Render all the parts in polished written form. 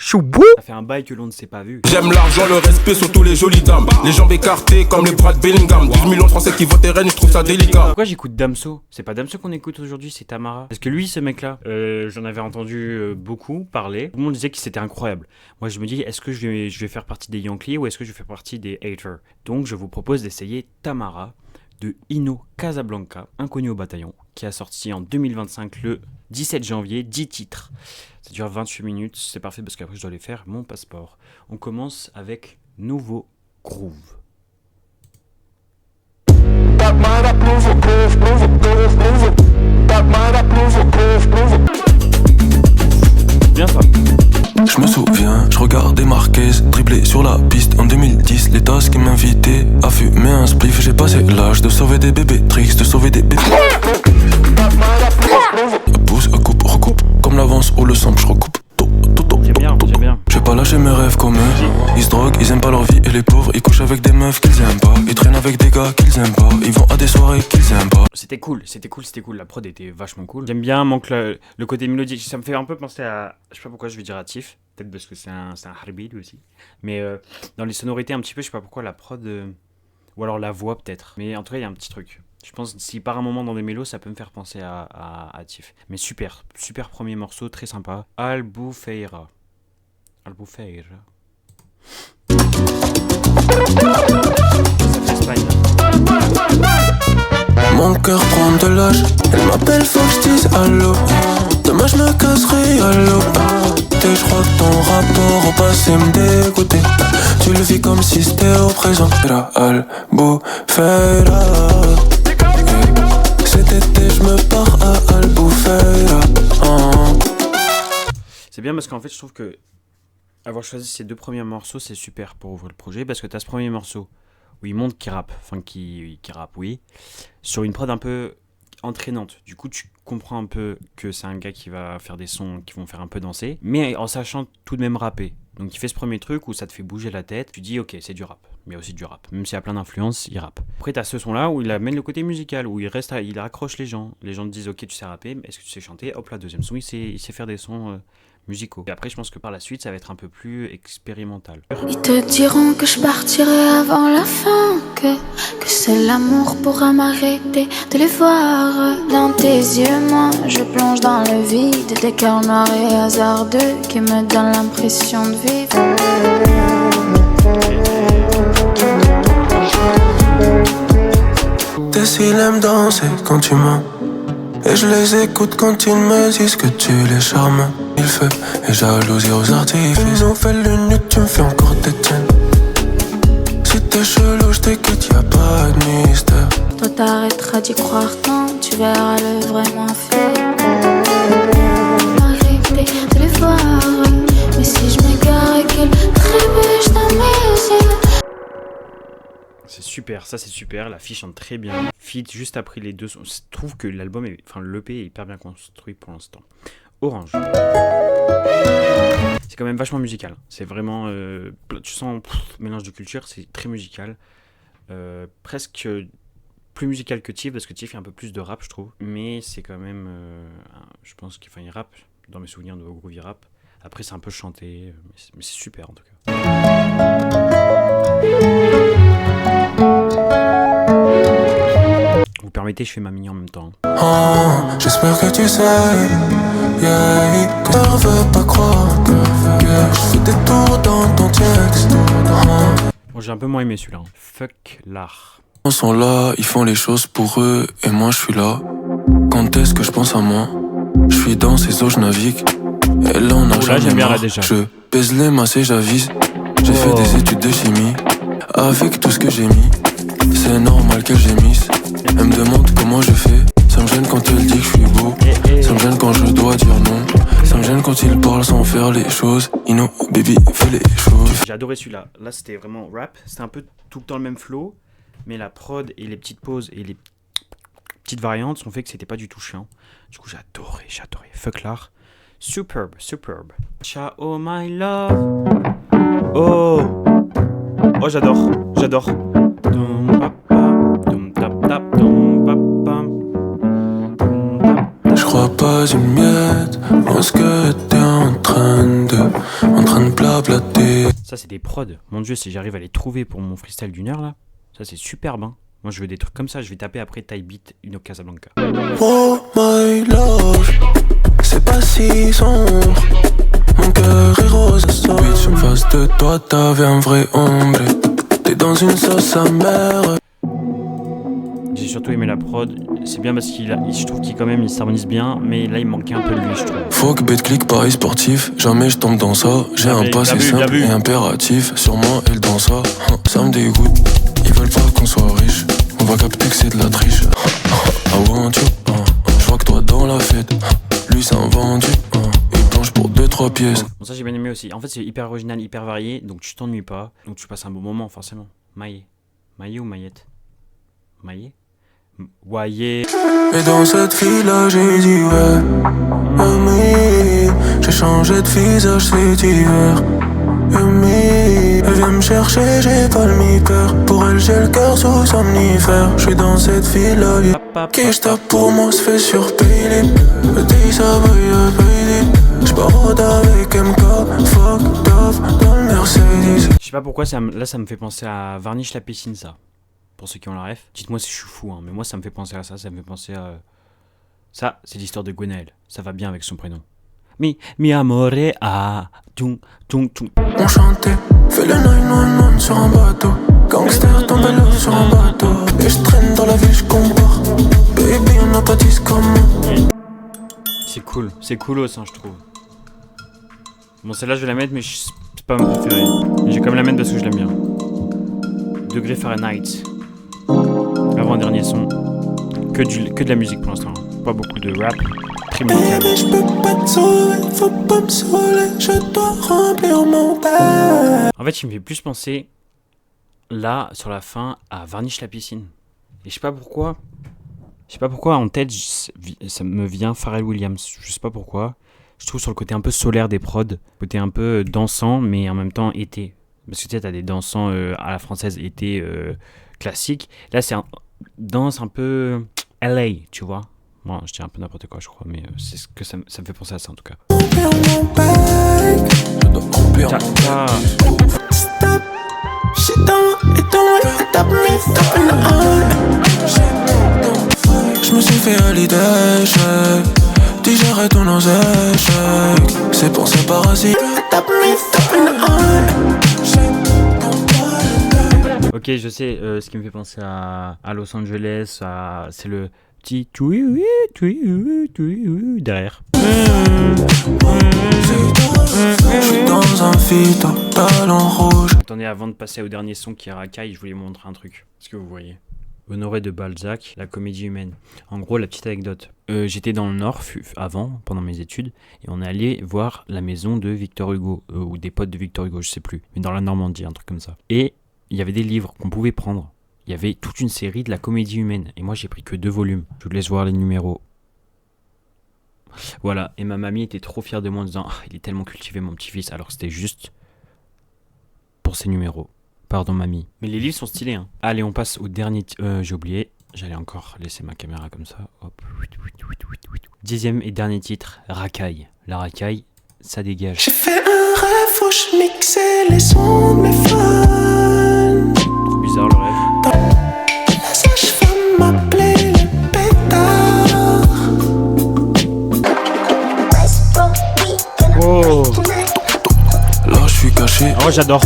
Choubou. Ça fait un bail que l'on ne s'est pas vu. J'aime l'argent, le respect, surtout les jolies dames. Les jambes écartées comme les bras de Bellingham. 12 millions de Français qui votent RN, je trouve ça délicat. Pourquoi j'écoute Damso? C'est pas Damso qu'on écoute aujourd'hui, c'est Tamara. Parce que lui, ce mec-là, j'en avais entendu beaucoup parler. Tout le monde disait que c'était incroyable. Moi, je me dis, est-ce que je vais faire partie des Yankees ou est-ce que je vais faire partie des haters? Donc, je vous propose d'essayer Tamara de Ino Casablanca, inconnu au bataillon, qui a sorti en 2025 le 17 janvier, 10 titres. Ça dure 28 minutes, c'est parfait parce qu'après je dois aller faire mon passeport. On commence avec Nouveau Groove. Bien ça. Je me souviens, je regardais Marquez dribbler sur la piste en 2010. Les tasses qui m'invitaient à fumer un spliff. J'ai passé l'âge de sauver des bébés tricks, de sauver des bébés. Pousse, coupe, recoupe. Comme l'avance ou le sample, je recoupe. J'aime bien. Je vais pas lâcher mes rêves comme eux. Ils se droguent, ils aiment pas leur vie. Et les pauvres, ils couchent avec des meufs qu'ils aiment pas. Ils traînent avec des gars qu'ils aiment pas. Ils vont à des soirées qu'ils aiment pas. C'était cool. La prod était vachement cool. J'aime bien, manque le côté mélodique. Ça me fait un peu penser à, je sais pas pourquoi je vais dire à Tif. Peut-être parce que c'est un harbi lui aussi. Mais dans les sonorités un petit peu, je sais pas pourquoi la prod, ou alors la voix peut-être. Mais en tout cas, il y a un petit truc. Je pense que s'il part un moment dans des mélos, ça peut me faire penser à Tif. Mais super premier morceau, très sympa. Albufeira. Ça fait Espagne. Mon cœur prend de l'âge. Elle m'appelle, faut que je dise allô. Demain je me casserai à l'eau. Je crois que ton rapport au passé me dégoûtait. Tu le vis comme si c'était au présent. Albufeira. Cet été je me pars à Albufeira. C'est bien parce qu'en fait je trouve que avoir choisi ces deux premiers morceaux c'est super pour ouvrir le projet. Parce que t'as ce premier morceau où il montre qu'il rappe, qui rappe, oui, sur une prod un peu entraînante. Du coup, tu comprends un peu que c'est un gars qui va faire des sons qui vont faire un peu danser, mais en sachant tout de même rapper. Donc il fait ce premier truc où ça te fait bouger la tête, tu dis ok, c'est du rap, mais il y a aussi du rap. Même s'il y a plein d'influences, il rappe. Après t'as ce son là où il amène le côté musical, où il accroche les gens. Les gens te disent ok, tu sais rapper, est-ce que tu sais chanter? Hop là, deuxième son, il sait faire des sons musicaux. Et après je pense que par la suite ça va être un peu plus expérimental. Ils te diront que je partirai avant la fin, que seul l'amour pourra m'arrêter de les voir. Dans tes yeux, moi je plonge dans le vide, des cœurs noirs et hasardeux qui me donnent l'impression de vivre. Tes cils aiment danser quand tu mens. Et je les écoute quand ils me disent que tu les charmes. Il fait et jalousie aux artifices. Une nouvelle lune, tu me fais encore des tiennes. Si t'es chelou, je t'écoute, y'a pas de mystère. Toi t'arrêteras d'y croire tant, tu verras le vrai moi fait. Arrêtez de les voir, mais si je m'égare et qu'ils trébuchent dans mes yeux. C'est super, ça c'est super, la fille chante très bien. Feat juste après les deux sons. Je trouve que l'EP est hyper bien construit pour l'instant. Orange. C'est quand même vachement musical. C'est vraiment, tu sens mélange de culture, c'est très musical. Presque plus musical que Tiff, parce que Tiff fait un peu plus de rap, je trouve. Mais c'est quand même, je pense qu'il rappe, dans mes souvenirs de Groovy Rap. Après c'est un peu chanté, mais c'est super en tout cas. Vous permettez, je fais ma mini en même temps. Oh, j'espère que tu sais, yeah, que je veux pas croire que je fais des tours dans ton texte. Bon, j'ai un peu moins aimé celui-là. Fuck l'art. Ils sont là, ils font les choses pour eux, et moi je suis là. Quand est-ce que je pense à moi? Je suis dans ces eaux, je navigue. Et là on a jamais marre. Je pèse les masses et j'avise. J'ai fait des études de chimie. Avec tout ce que j'ai mis, c'est normal qu'elle gémisse. Elle me demande comment je fais. Ça me gêne quand elle dit que je suis beau. Ça me gêne quand je dois dire non. Ça me gêne quand il parle sans faire les choses. Ino, baby, fais les choses. J'ai adoré celui-là. Là c'était vraiment rap. C'était un peu tout le temps le même flow. Mais la prod et les petites pauses et les petites variantes ont fait que c'était pas du tout chiant. Du coup j'ai adoré. Fuck l'art. Superbe. Ciao my love. Oh j'adore. Je crois pas une miette en ce que t'es en train de éclater. Ça, c'est des prods. Mon Dieu, si j'arrive à les trouver pour mon freestyle d'une heure, là, ça, c'est superbe, hein. Moi, je veux des trucs comme ça. Je vais taper après Type Beat, Ino Casablanca. Oh my love, c'est pas si sombre. Mon cœur est rose. Bitch, en face de toi, t'avais un vrai ombre. T'es dans une sauce amère. J'ai surtout aimé la prod. C'est bien parce je trouve il s'harmonise bien, mais là, il manquait un peu de lui, je trouve. Fuck, Betclic, paris sportif. Jamais je tombe dans ça. J'ai un passé simple et impératif. Sur moi, elle dans ça. Ça me dégoûte. Ils veulent pas qu'on soit riche. On va capter que c'est de la triche. I want you. Je vois que toi dans la fête. Lui, c'est un vendu. Il planche pour 2-3 pièces. Bon, ça, j'ai bien aimé aussi. En fait, c'est hyper original, hyper varié. Donc, tu t'ennuies pas. Donc, tu passes un bon moment, forcément. Maillé. Maillé ou maillette? Maillé? Voyez. Et dans cette fille-là, j'ai dit ouais. Ami, j'ai changé de visage cet hiver. Ami, elle vient me chercher, j'ai pas le mi-père. Pour elle, j'ai le cœur sous somnifère. J'suis dans cette fille-là, qui j'tape pour moi se fait surpayer. Me dit ça va y payer. J'barode avec MK, fucked off dans le Mercedes. Je sais pas pourquoi, ça me fait penser à Varnish la piscine, ça. Pour ceux qui ont la ref, dites-moi si je suis fou, hein, mais moi ça me fait penser à ça, ça me fait penser à... Ça, c'est l'histoire de Gwenaël, ça va bien avec son prénom. Mi amore a... Tung, tung, tung. On chantait, fais le 911 sur un bateau. Gangster tombé là sur un bateau. Et je traîne dans la ville, je compare. Baby, on n'a pas dit comment. C'est coolos, hein, je trouve. Bon, celle-là je vais la mettre, mais c'est pas ma préférée. Mais je vais quand même la mettre parce que je l'aime bien. Degré Fahrenheit. Avant-dernier son. Que de la musique pour l'instant. Pas beaucoup de rap. Très musical. Baby, je peux pas te sauver, faut pas me saouler, je dois remplir mon père. En fait, il me fait plus penser, là, sur la fin, à Varnish la piscine. Et je sais pas pourquoi en tête, ça me vient Pharrell Williams. Je sais pas pourquoi. Je trouve sur le côté un peu solaire des prods, côté un peu dansant, mais en même temps été. Parce que tu sais, t'as des dansants à la française été classiques. Là, c'est danse un peu LA, tu vois. Bon, je dis un peu n'importe quoi, je crois, mais c'est ce que ça me fait penser à ça en tout cas. Je me suis fait à l'idée, digérer tous nos échecs. C'est pour ces parasites. Ok, je sais, ce qui me fait penser à Los Angeles, c'est le petit derrière. Je suis dans un phyto, talon rouge. Attendez, avant de passer au dernier son qui est Racaille, je voulais vous montrer un truc. Est-ce que vous voyez? Honoré de Balzac, la comédie humaine. En gros, la petite anecdote. J'étais dans le Nord avant, pendant mes études, et on est allé voir la maison de Victor Hugo, ou des potes de Victor Hugo, je sais plus, mais dans la Normandie, un truc comme ça. Et il y avait des livres qu'on pouvait prendre. Il y avait toute une série de la comédie humaine, et moi j'ai pris que 2 volumes. Je vous laisse voir les numéros. Voilà, et ma mamie était trop fière de moi en disant « il est tellement cultivé mon petit-fils », alors que c'était juste pour ces numéros. Pardon mamie. Mais les livres sont stylés, hein. Allez, on passe au dernier... j'ai oublié, j'allais encore laisser ma caméra comme ça. Hop. 10e et dernier titre, Racaille. La racaille, ça dégage. J'ai fait un rêve où je mixais les sons de mes fans. Trop bizarre le rêve. La sage-femme m'appelait les pétards. Oh. Là je suis caché. Oh, j'adore.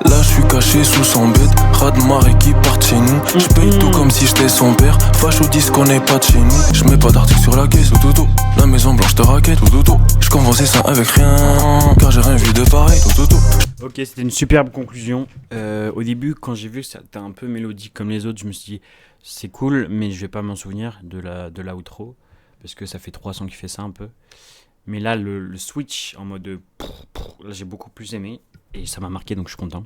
Là je suis caché sous son bed. Radmar qui part chez nous. Je paye tout comme si j'étais son père. Fâche ou disent qu'on est pas de chez nous. Je mets pas d'article sur la caisse. Tout. La maison blanche te raquette. Tout. Je commençais ça avec rien. Car j'ai rien vu de pareil. Tout. Ok, c'était une superbe conclusion. Au début, quand j'ai vu que c'était un peu mélodique comme les autres, je me suis dit c'est cool, mais je vais pas m'en souvenir de la outro. Parce que ça fait 300 qui fait ça un peu. Mais là, le switch en mode... là, j'ai beaucoup plus aimé. Et ça m'a marqué, donc je suis content.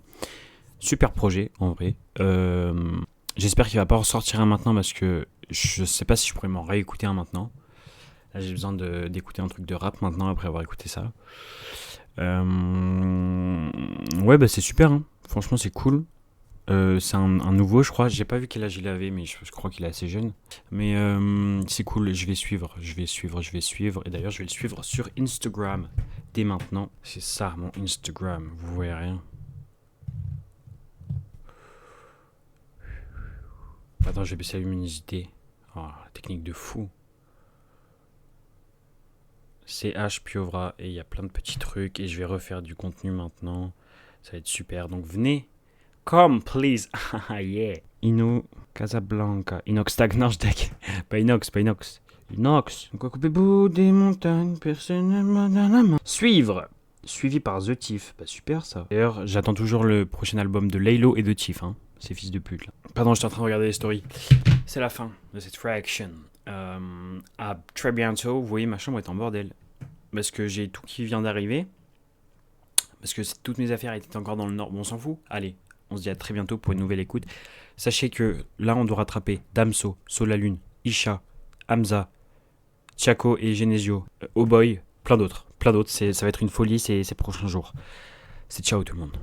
Super projet, en vrai. J'espère qu'il va pas ressortir un maintenant, parce que je sais pas si je pourrais m'en réécouter un maintenant. Là, j'ai besoin d'écouter un truc de rap maintenant, après avoir écouté ça. Ouais, bah c'est super, hein. Franchement, c'est cool. C'est un nouveau, je crois. J'ai pas vu quel âge il avait, mais je crois qu'il est assez jeune. Mais c'est cool, je vais suivre. Et d'ailleurs, je vais le suivre sur Instagram dès maintenant. C'est ça, mon Instagram. Vous voyez rien. Attends, je vais baisser la luminosité. Oh, la technique de fou. CH Piovra. Et il y a plein de petits trucs. Et je vais refaire du contenu maintenant. Ça va être super. Donc venez. Come, please. Yeah. Ino Casablanca. Inox Tag. Non, je deck. Pas Inox. Inox. Quoi couper bout des montagnes. Personnellement dans la main. Suivre. Suivi par The Thief. Bah super ça. D'ailleurs, j'attends toujours le prochain album de Laylo et de Thief. Hein. Ces fils de pute là. Pardon, j'étais en train de regarder les stories. C'est la fin de cette fraction. À très bientôt. Vous voyez, ma chambre est en bordel. Parce que j'ai tout qui vient d'arriver. Parce que toutes mes affaires étaient encore dans le nord. Bon, on s'en fout. Allez, on se dit à très bientôt pour une nouvelle écoute. Sachez que là, on doit rattraper Damso, Solalune, Isha, Hamza, Tiako et Genesio, Oh Boy, plein d'autres. Ça va être une folie ces prochains jours. C'est ciao tout le monde.